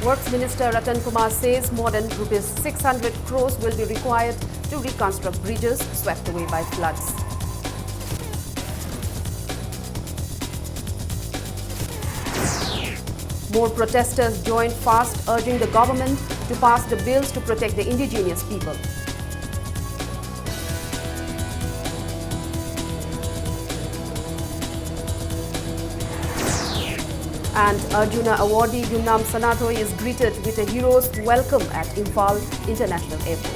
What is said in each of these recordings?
Works Minister Ratan Kumar says more than rupees 600 crores will be required to reconstruct bridges swept away by floods. More protesters joined fast, urging the government to pass the bills to protect the indigenous people. And Arjuna awardee Yumnam Sanathoi is greeted with a hero's welcome at Imphal International Airport.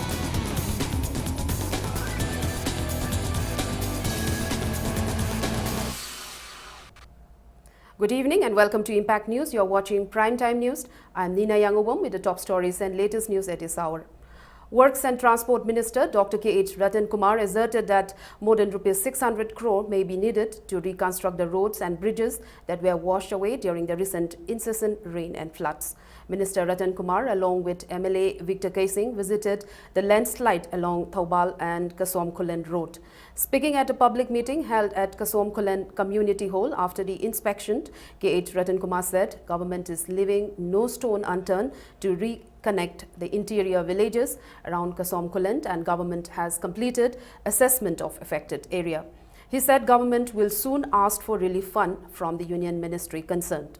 Good evening and welcome to Impact News. You're watching Primetime News. I'm Nina Yangobom with the top stories and latest news at this hour. Works and Transport Minister Dr. K.H. Ratan Kumar asserted that more than rupees 600 crore may be needed to reconstruct the roads and bridges that were washed away during the recent incessant rain and floods. Minister Ratan Kumar, along with MLA Victor Kaising, visited the landslide along Thoubal and Kasom Kulen Road. Speaking at a public meeting held at Kasom Kulen Community Hall after the inspection, K.H. Ratan Kumar said government is leaving no stone unturned to reconnect the interior villages around Kasom Kulen, and government has completed assessment of affected area. He said government will soon ask for relief fund from the union ministry concerned.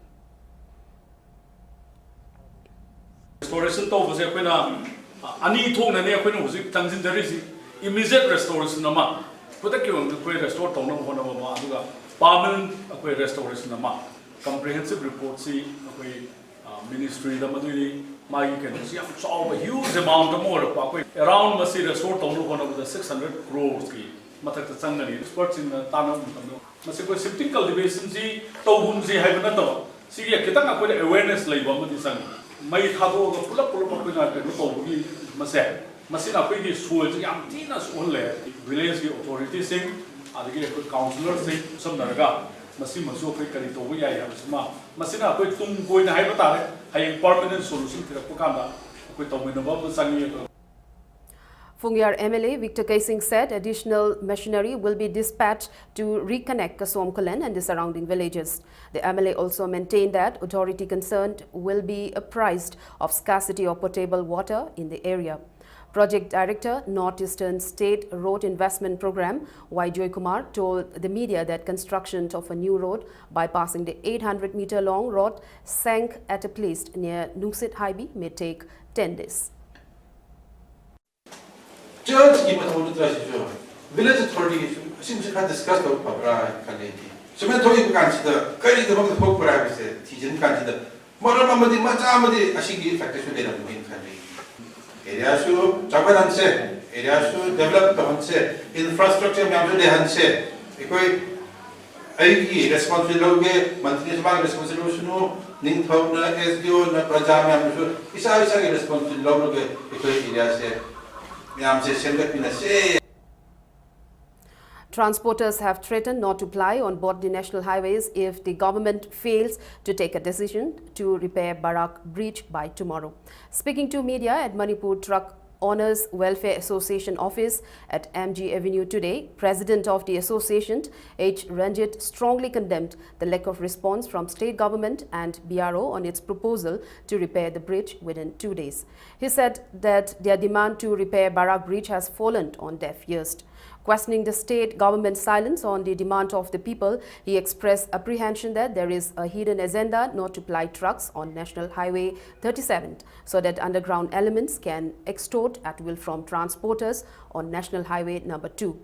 Restoration to was ani thong na ne akhoi no hujik tangsin darisi immediate restoration ma protect you akhoi restore tawna hona ma aduga permanent akhoi restoration ma comprehensive report si akhoi ministry da madui magi ken si am solve a huge amount more akhoi around masi restore tawna hona with 600 crores ki mathak ta changani experts in tanam masi ko shifting cultivation si tawhun si haibna to si kitang akhoi awareness leiba ma di sang may thado ga pulap ko na ke to gi mase masina pe di suol ji am tina suol le village ki authorities sing adigi ko councillor sing sam naraga masi maso pe kari to ya ya ma masina pe tum koi na hai bata re hai permanent solution thira ko kanda ko to me no ba sangi Fungyar MLA Victor Kaising said additional machinery will be dispatched to reconnect Kasom Kulen and the surrounding villages. The MLA also maintained that authority concerned will be apprised of scarcity of potable water in the area. Project Director, Northeastern State Road Investment Program, Y. Joy Kumar, told the media that construction of a new road bypassing the 800-meter-long road sank at a place near Nuksit Highway may take 10 days. Just give it all the treasure. Village authority seems to have discussed the Kaleti. So, when Toy consider, carry the most hope for privacy, teaching consider, Moramadi, Machamadi, Ashiki factors with them in Kali. Area should Japan say, area should develop the Hanse, infrastructure, Mamma Hanse, Equi Aiki, responsible, monthly responsible, Nintona, SDO, Prajam, is a responsible, Equi area. Transporters have threatened not to ply on board the national highways if the government fails to take a decision to repair Barak Bridge by tomorrow. Speaking to media at Manipur Truck Owners Welfare Association office at MG Avenue today, President of the association, H. Ranjit, strongly condemned the lack of response from state government and BRO on its proposal to repair the bridge within 2 days. He said that their demand to repair Barak Bridge has fallen on deaf ears. Questioning the state government's silence on the demand of the people, he expressed apprehension that there is a hidden agenda not to ply trucks on National Highway 37 so that underground elements can extort at will from transporters on National Highway number 2.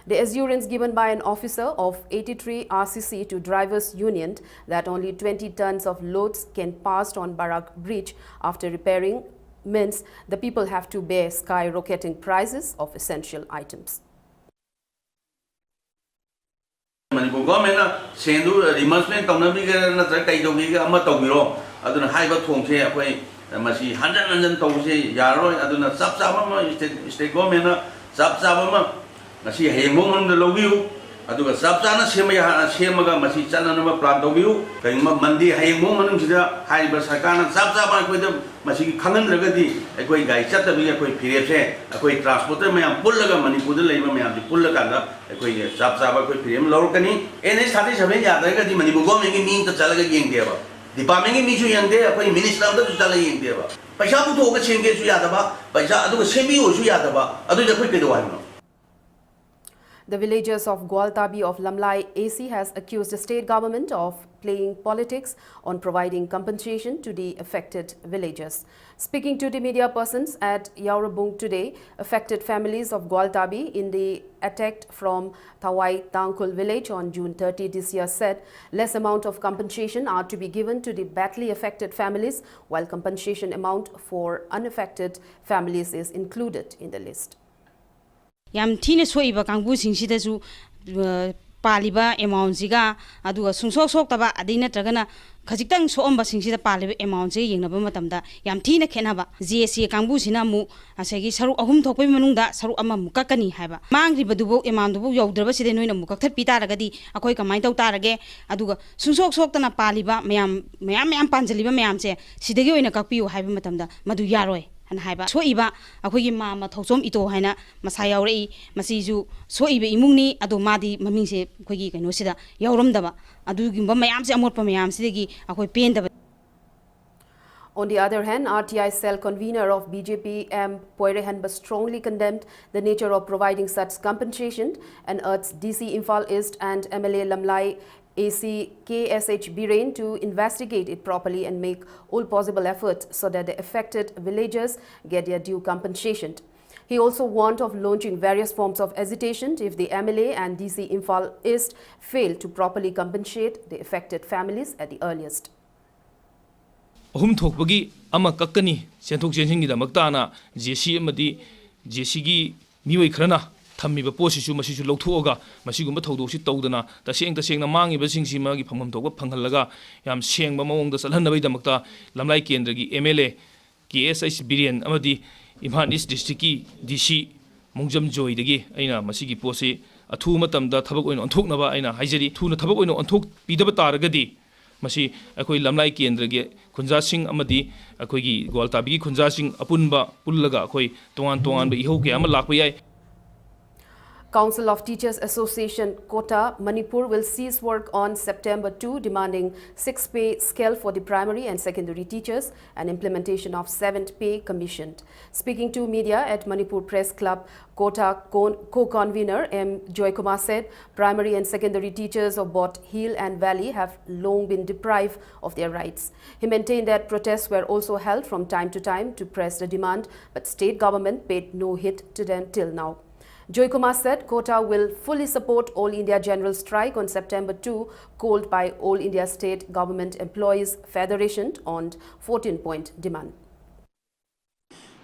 The assurance given by an officer of 83 RCC to Drivers Union that only 20 tons of loads can pass on Barak Bridge after repairing means the people have to bear skyrocketing prices of essential items. Manipur government sendu reimbursement tawnabi ga natra kai dogi ga ama tawbiro aduna haiba thongse akoi masi hanjan tawse yaroi aduna sab ma state government sab ma masi hengmo man da logiu aduga sab na semaga masi chana na plan tawbiu kai mandi hengmo manung sida haiba sarkar sab ma koi da masi khangan ragadi akoi gai chatabi akoi phirepse akoi transporter mayam pullaga Manipur da leiba mayam di pullaga da akoi sab akoi phirem lor kani ene sati sabe yada ga di Manipur government ki ning ta chalaga yeng deba department mi chu yang de akoi minister da chu chala yeng de ba paisa bu tho ga cheng ge chu ya da ba paisa adu ga semi ho chu ya da ba adu da khoi ke do wa no. The villagers of Gwaltabi of Lamlai AC has accused the state government of playing politics on providing compensation to the affected villagers. Speaking to the media persons at Yaurabung today, affected families of Gwaltabi in the attack from Thawai Tangkul village on June 30 this year said less amount of compensation are to be given to the badly affected families, while compensation amount for unaffected families is included in the list. Yam Tina Swaiba Kangu Sing Sidazu Paliba, Amount Ziga, Adu Sungsok Sokaba, Adina Tragana, Kazitang Somba Sing Sida Paliba, Amount Zing Nabamatamda, Yam Tina Kenaba, ZSC Kangu Sinamu, Asagi Saru Ahum Topi Manunda, Saru Amamukakani Haba, Mang Ribadubo, Emandu, Yodrabasi, Mukata Pitaragadi, Akoika Maito Tarage, Aduga, Sunsok Soktana Paliba, Mayam Panzaliba Mayamse, Sidego in a Kapu Habamatamda, Madu Yaroi. And Haiba, Soiba, Akogi Mama Tosom Ito Hana, Masayari, Masizu, Soiba Imuni, Adomadi, Mamise, Kogi, and Nosida, Yaurumdaba, Adugimba Mayams, Amorpamayam, Sigi, Akoi Penda. On the other hand, RTI cell convener of BJP M. Poirehanba strongly condemned the nature of providing such compensation and urged DC Imphal East and MLA Lamlai AC KSH Birain to investigate it properly and make all possible efforts so that the affected villagers get their due compensation. He also warned of launching various forms of agitation if the MLA and DC Imphal East fail to properly compensate the affected families at the earliest. Ahum thokbagi ama kakkani senthok chensingi da maktana JC amadi JC gi miwai khrana thammiba posisu masisu lawthoga masigumba thawdoksi tawdana tasengna mangiba singsi magi phangmam thokba phanghallaga yam sengba mawongda salhannabai damakta lamlai kendra gi MLA KSH Birain amadi Imphal East District ki DC Mongjam Joy dagi aina masigi posi athu matamda thabak oina onthoknaba aina haijari thuna thabak oina onthok pidaba taragadi masi akoi lamlai kendra gi khunja sing amadi akoi gi Gwaltabi gi khunja sing apunba pullaga akoi tongan ba ihau ke ama lakpa yai. Council of Teachers Association Kota, Manipur will cease work on September 2, demanding 6th pay scale for the primary and secondary teachers and implementation of 7th pay commissioned. Speaking to media at Manipur Press Club, Kota co-convener M. Joykumar said primary and secondary teachers of both Hill and Valley have long been deprived of their rights. He maintained that protests were also held from time to time to press the demand, but state government paid no heed to them till now. Joykumar said Kota will fully support All India General Strike on September 2, called by All India State Government Employees Federation on 14-point demand.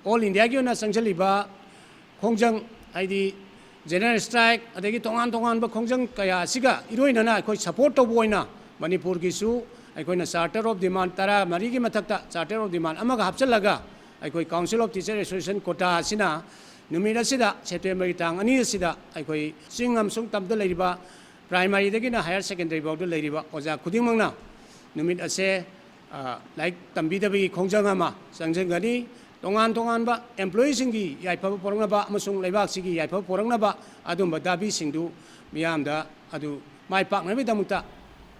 All India ki na sangjaliba khongjang ID General Strike adagi tongan ba khongjang kaya siga iroina na koi support to boina Manipur ki su aikoi na charter of demand tara mari ki mathakta charter of demand amaga hapchalaga aikoi Council of Teachers Association Kota sina Numida Sida, September Tang, Anita Sida, I quay sing sung tam the ladiba, primary the higher secondary about the ladiba, was a Kudimana. Numid Ase, like Tambidabi, Kongjangama, Sanjangani, Tongan employees in Gi, Yaipa Porangaba, Amasung Levaxigi, Yaipa Porangaba, Adum Badabi Singdu, Miamda, Adu, my partner with Damuta,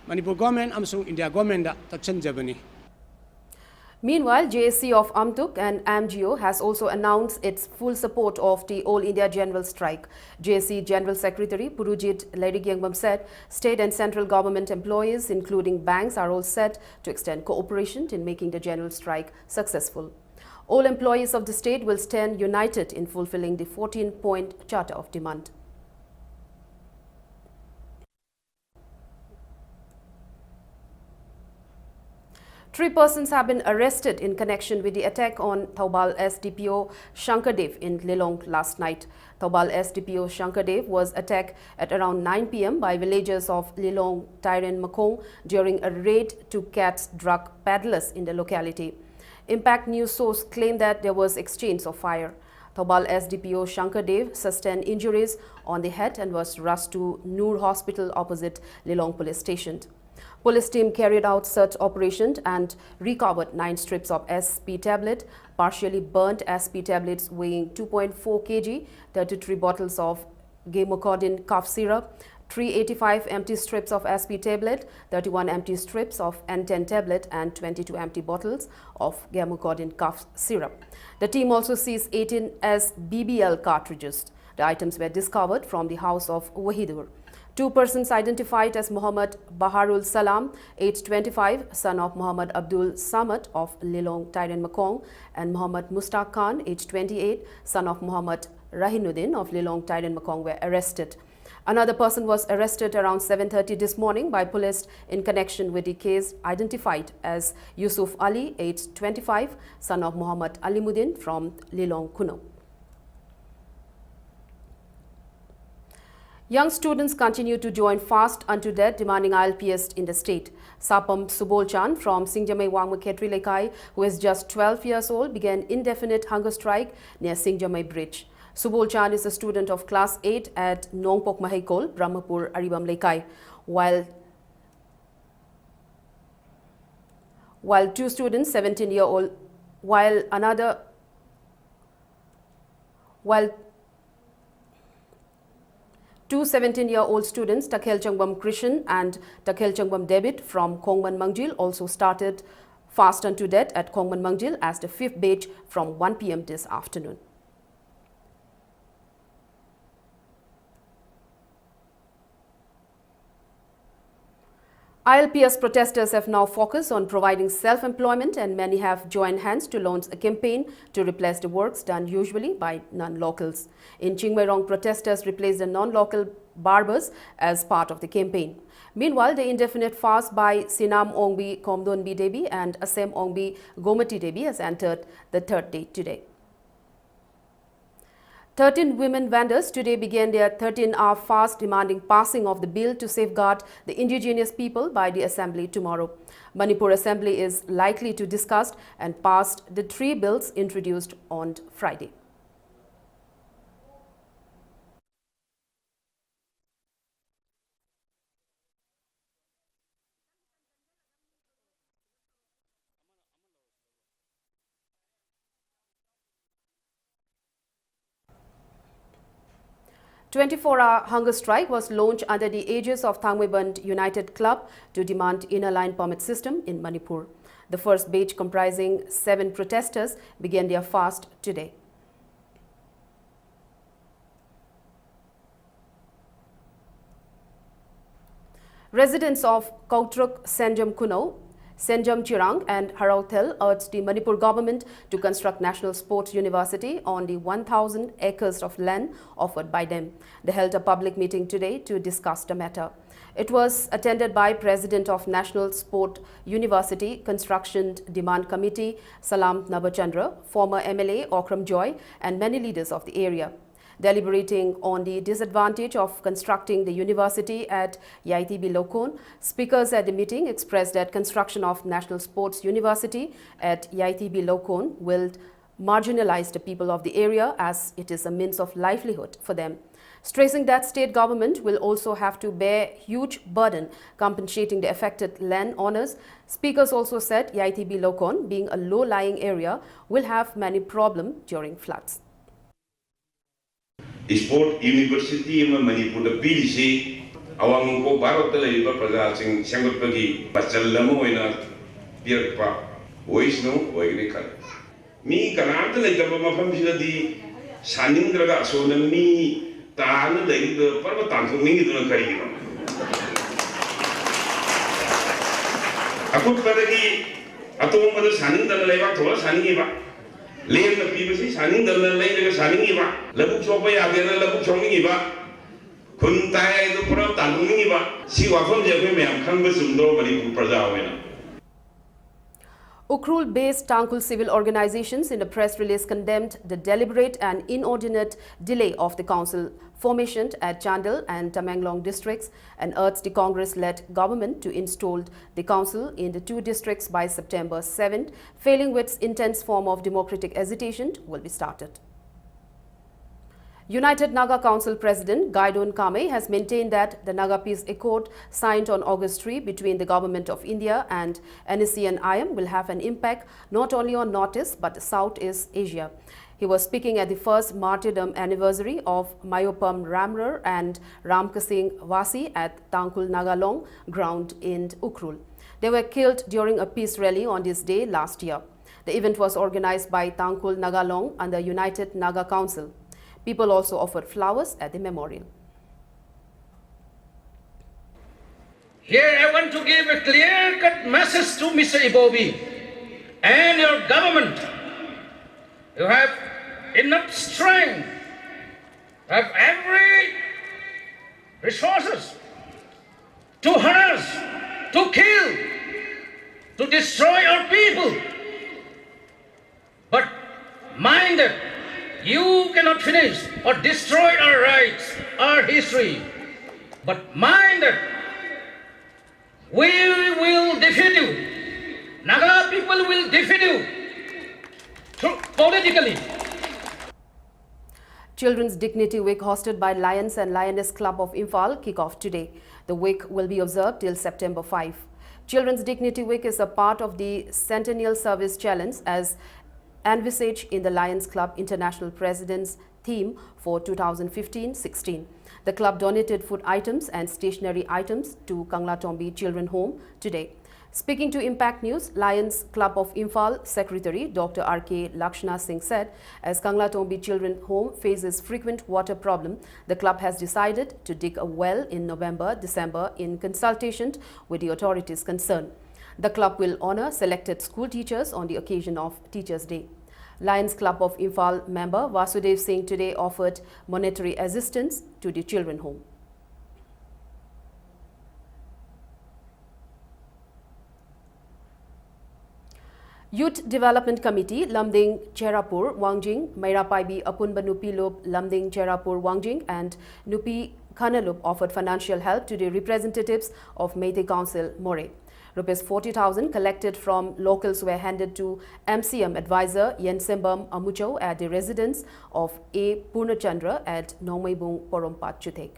Manipur government, Amasung India government, Tachan Jabani. Meanwhile, JSC of Amtuk and AMGO has also announced its full support of the All India General Strike. JSC General Secretary Purujit Lerigyangam said state and central government employees, including banks, are all set to extend cooperation in making the general strike successful. All employees of the state will stand united in fulfilling the 14-point Charter of Demand. Three persons have been arrested in connection with the attack on Thoubal SDPO Shankardev in Lilong last night. Thoubal SDPO Shankardev was attacked at around 9 p.m. by villagers of Lilong, Tairen Makong during a raid to catch drug peddlers in the locality. Impact News source claimed that there was exchange of fire. Thoubal SDPO Shankardev sustained injuries on the head and was rushed to Noor Hospital opposite Lilong Police Station. Police team carried out search operation and recovered 9 strips of SP tablet, partially burnt SP tablets weighing 2.4 kg, 33 bottles of Gamocodin cough syrup, 385 empty strips of SP tablet, 31 empty strips of N10 tablet and 22 empty bottles of Gammucodin cough syrup. The team also seized 18 SBBL cartridges. The items were discovered from the house of Wahidur. Two persons identified as Muhammad Baharul Salam, age 25, son of Muhammad Abdul Samad of Lilong, Tairen Makong, and Muhammad Mustaq Khan, age 28, son of Muhammad Rahinuddin of Lilong, Tairen Makong, were arrested. Another person was arrested around 7:30 this morning by police in connection with the case, identified as Yusuf Ali, age 25, son of Muhammad Alimuddin from Lilong, Kuno. Young students continue to join fast unto death, demanding ILPS in the state. Sapam Subolchan from Singjamai Wangma Khetri Lekai, who is just 12 years old, began indefinite hunger strike near Singjamai Bridge. Subolchan is a student of class 8 at Nongpok Mahekol, Brahmapur, Aribam Lekai, while two students, 17-year-old, two 17-year-old students, Takhel Changbam Krishan and Takhel Changbam Debit from Kongman Mangjil, also started fast unto death at Kongman Mangjil as the fifth batch from 1 p.m. this afternoon. ILPS protesters have now focused on providing self-employment, and many have joined hands to launch a campaign to replace the works done usually by non-locals. In Chingmairong, protesters replaced the non-local barbers as part of the campaign. Meanwhile, the indefinite fast by Sinam Ongbi Komdonbi Debi and Asem Ongbi Gomati Debi has entered the third day today. 13 women vendors today began their 13-hour fast, demanding passing of the bill to safeguard the indigenous people by the Assembly tomorrow. Manipur Assembly is likely to discuss and pass the 3 bills introduced on Friday. A 24-hour hunger strike was launched under the aegis of Thangmeiband United Club to demand inner line permit system in Manipur. The first batch, comprising 7 protesters, began their fast today. Residents of Kautruk, Senjam Kuno, Senjam Chirang and Harauthel urged the Manipur government to construct National Sports University on the 1,000 acres of land offered by them. They held a public meeting today to discuss the matter. It was attended by President of National Sport University Construction Demand Committee, Salam Nabachandra, former MLA Okram Joy, and many leaders of the area. Deliberating on the disadvantage of constructing the university at Yaitibi Lokon, speakers at the meeting expressed that construction of National Sports University at Yaitibi Lokon will marginalize the people of the area, as it is a means of livelihood for them. Stressing that state government will also have to bear huge burden compensating the affected land owners, speakers also said Yaitibi Lokon, being a low-lying area, will have many problems during floods. Sport University of Manipur PDC, our Mungo Barok Praja Sangapagi, Bachalamona, Pierpa, Oisno, Oigrical. Me Kanata like a Mafamila di Sanindraga, so the me Tana, the Parvatan to me to the Carino. Akupadi, Atom of the Sanin, the Leva to us, Saniva. Lane the people say, Sanin the later Saniva, Labu Chopaya, Labu Chomiva, Kuntai the Prata Lumiva, Siwafon Japim, Kangasum, nobody who Pradawena. Ukrul-based Tangkul civil organizations in a press release condemned the deliberate and inordinate delay of the council formation at Chandel and Tamenglong districts and urged the Congress-led government to install the council in the 2 districts by September 7th, failing which intense form of democratic agitation will be started. United Naga Council President Gaidon Kame has maintained that the Naga Peace Accord signed on August 3 between the Government of India and NSC and IM will have an impact not only on Northeast but Southeast Asia. He was speaking at the first martyrdom anniversary of Mayopam Ramrar and Ramkasing Wasi at Tangkul Nagalong ground in Ukhrul. They were killed during a peace rally on this day last year. The event was organized by Tangkul Nagalong and the United Naga Council. People also offered flowers at the memorial. Here I want to give a clear-cut message to Mr. Ibobi and your government. You have enough strength, have every resources to harass, to kill, to destroy our people. But mind that you cannot finish or destroy our rights, our history. But mind that we will defeat you. Naga people will defeat you politically. Children's Dignity Week hosted by Lions and Lioness Club of Imphal kick off today. The week will be observed till September 5. Children's Dignity Week is a part of the Centennial Service Challenge as envisaged in the Lions Club International President's theme for 2015-16. The club donated food items and stationery items to Kangla-Tombi Children Home today. Speaking to Impact News, Lions Club of Imphal Secretary Dr. R.K. Lakshna Singh said, as Kangla-Tombi Children Home faces frequent water problem, the club has decided to dig a well in November-December in consultation with the authorities concerned. The club will honor selected school teachers on the occasion of Teachers' Day. Lions Club of Imphal member Vasudev Singh today offered monetary assistance to the children home. Youth Development Committee, Lamding Cherapur, Wangjing, Mairapaibi Apunba Nupi Lup, Lamding Cherapur, Wangjing and Nupi Kanalup offered financial help to the representatives of Meitei Council, More. Rupees 40,000 collected from locals were handed to MCM advisor Yensembam Amucho at the residence of A. Purnachandra at Nomaibung Porompat Chutek.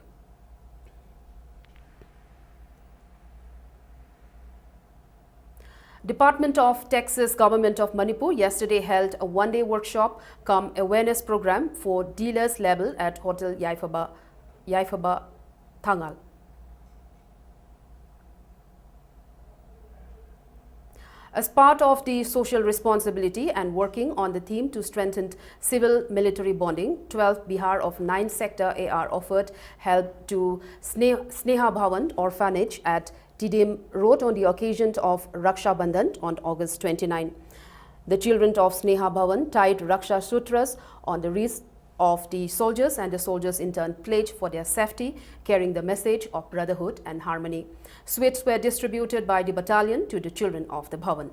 Department of Texas Government of Manipur yesterday held a one-day workshop cum awareness program for dealers label at Hotel Yaifaba Thangal. As part of the social responsibility and working on the theme to strengthen civil-military bonding, 12 Bihar of 9 Sector AR offered help to Sneha Bhavan Orphanage at Tidim Road on the occasion of Raksha Bandhan on August 29. The children of Sneha Bhavan tied Raksha Sutras on the wrists of the soldiers, and the soldiers in turn pledged for their safety, carrying the message of brotherhood and harmony. Sweets were distributed by the battalion to the children of the Bhavan.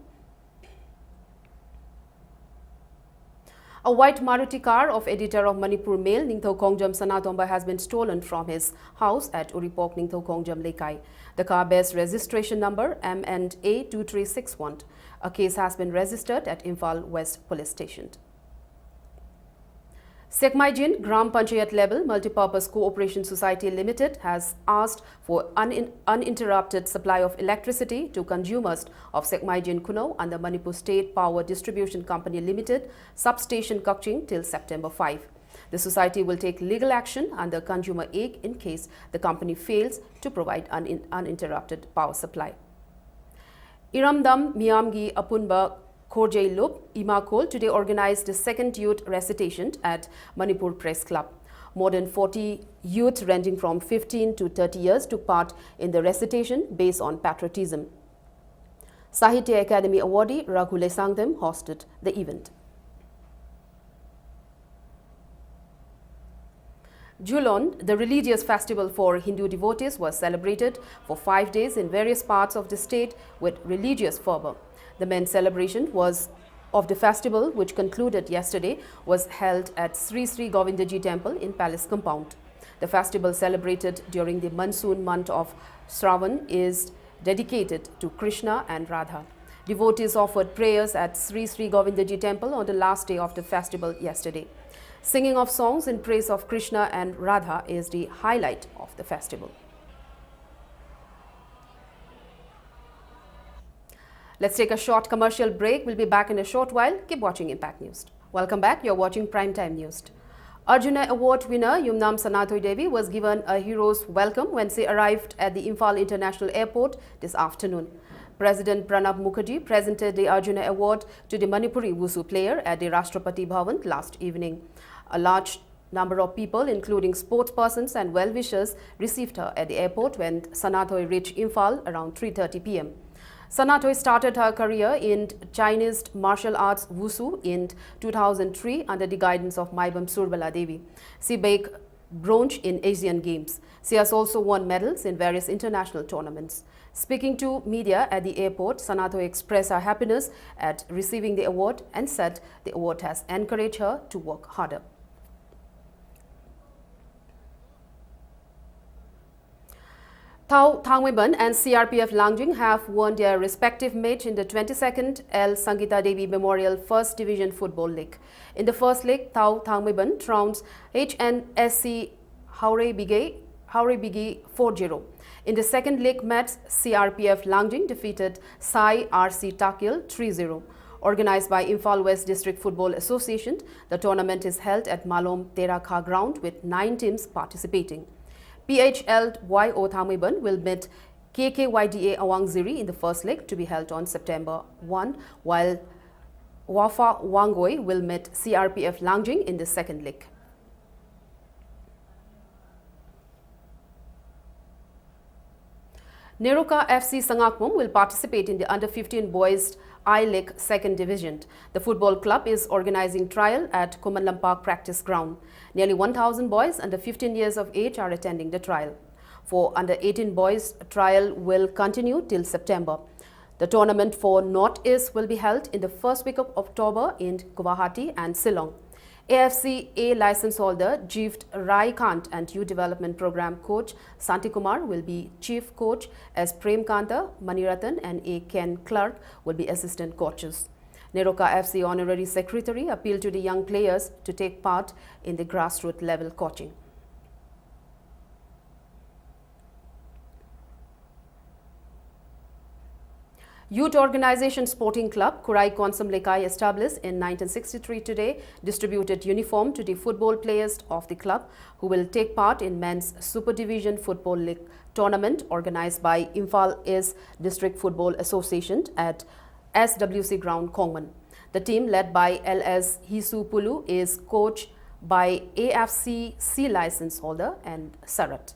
A white Maruti car of editor of Manipur Mail, Ningthau Kongjam Sanatomba, has been stolen from his house at Uripok, Ningthau Kongjam, Lekai. The car bears registration number M&A 2361. A case has been registered at Imphal West Police Station. Sekmaijin Gram Panchayat level Multipurpose Cooperation Society Limited has asked for uninterrupted supply of electricity to consumers of Sekmaijin Kuno and the Manipur State Power Distribution Company Limited substation Kakching till September 5. The society will take legal action under Consumer Act in case the company fails to provide uninterrupted power supply. Iramdam Miyamgi Apunba Khorjai Lup, Imakol today organized the second youth recitation at Manipur Press Club. More than 40 youth ranging from 15 to 30 years took part in the recitation based on patriotism. Sahitya Academy awardee Raghule Sangdem hosted the event. Julon, the religious festival for Hindu devotees, was celebrated for 5 days in various parts of the state with religious fervor. The main celebration of the festival, which concluded yesterday, was held at Sri Sri Govindaji Temple in Palace Compound. The festival, celebrated during the monsoon month of Shravan, is dedicated to Krishna and Radha. Devotees offered prayers at Sri Sri Govindaji Temple on the last day of the festival yesterday. Singing of songs in praise of Krishna and Radha is the highlight of the festival. Let's take a short commercial break. We'll be back in a short while. Keep watching Impact News. Welcome back. You're watching Primetime News. Arjuna Award winner Yumnam Sanathoi Devi was given a hero's welcome when she arrived at the Imphal International Airport this afternoon. President Pranab Mukherjee presented the Arjuna Award to the Manipuri Wushu player at the Rashtrapati Bhavan last evening. A large number of people, including sportspersons and well-wishers, received her at the airport when Sanathoi reached Imphal around 3:30 p.m. Sanathoi started her career in Chinese martial arts Wushu in 2003 under the guidance of Maibam Surbala Devi. She bagged bronze in Asian Games. She has also won medals in various international tournaments. Speaking to media at the airport, Sanathoi expressed her happiness at receiving the award and said the award has encouraged her to work harder. Thao Thangweban and CRPF Langjing have won their respective match in the 22nd L. Sangita Devi Memorial First Division Football League. In the first leg, Thao Thangweban trounced HNSC Haurabigi 4-0. In the second leg match, CRPF Langjing defeated Sai RC Takil 3-0. Organized by Imphal West District Football Association, the tournament is held at Malom Terakha ground with 9 teams participating. PHL YO Thangweban will meet KKYDA Awangziri in the first leg to be held on September 1, while Wafa Wangoi will meet CRPF Langjing in the second leg. Neroka FC Sangakmum will participate in the Under-15 Boys I-League Second Division. The football club is organizing trial at Kumanlam Park Practice Ground. Nearly 1,000 boys under 15 years of age are attending the trial. For Under-18 boys, trial will continue till September. The tournament for North-East will be held in the first week of October in Guwahati and Shillong. AFC A license holder Jeevt Rai Kant and Youth Development Program coach Santi Kumar will be chief coach, as Prem Kanta, Maniratan and A. Ken Clark will be assistant coaches. Neroka FC Honorary Secretary appealed to the young players to take part in the grassroots level coaching. Youth Organization Sporting Club Kurai Konsam Lekai, established in 1963 today, distributed uniform to the football players of the club who will take part in Men's Super Division Football League tournament organized by Imphal East District Football Association at SWC Ground, Kongman. The team, led by LS Hisu Pulu, is coached by AFC C license holder and Sarat.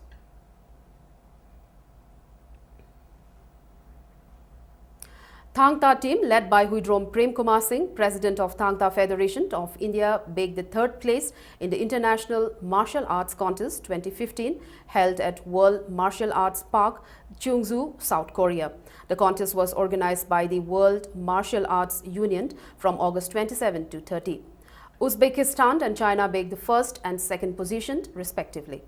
Thangta team, led by Huidrom Prem Kumar Singh, president of Thangta Federation of India, bagged the third place in the International Martial Arts Contest 2015 held at World Martial Arts Park, Cheongju, South Korea. The contest was organized by the World Martial Arts Union from August 27 to 30. Uzbekistan and China bagged the first and second position, respectively.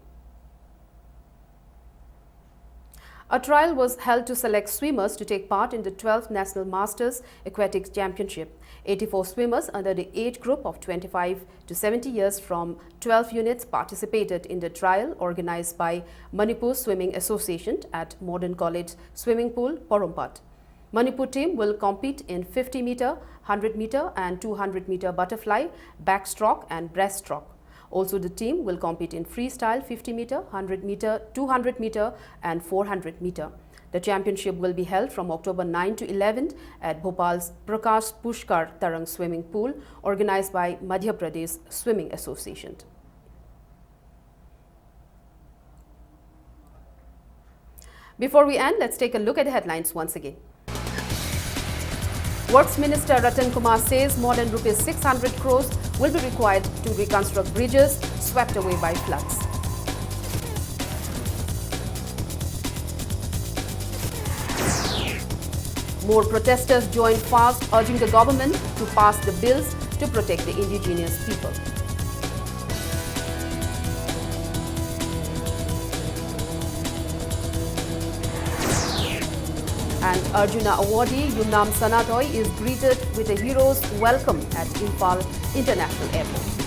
A trial was held to select swimmers to take part in the 12th National Masters Aquatics Championship. 84 swimmers under the age group of 25 to 70 years from 12 units participated in the trial organized by Manipur Swimming Association at Modern College Swimming Pool, Porompat. Manipur team will compete in 50 meter, 100 meter and 200 meter butterfly, backstroke and breaststroke. Also, the team will compete in freestyle 50 meter, 100 meter, 200 meter and 400 meter. The championship will be held from October 9 to 11 at Bhopal's Prakash Pushkar Tarang Swimming Pool, organized by Madhya Pradesh Swimming Association. Before we end, let's take a look at the headlines once again. Works Minister Ratan Kumar says more than rupees 600 crores will be required to reconstruct bridges swept away by floods. More protesters joined fast, urging the government to pass the bills to protect the indigenous people. And Arjuna awardee Yumnam Sanathoi is greeted with a hero's welcome at Imphal International Airport.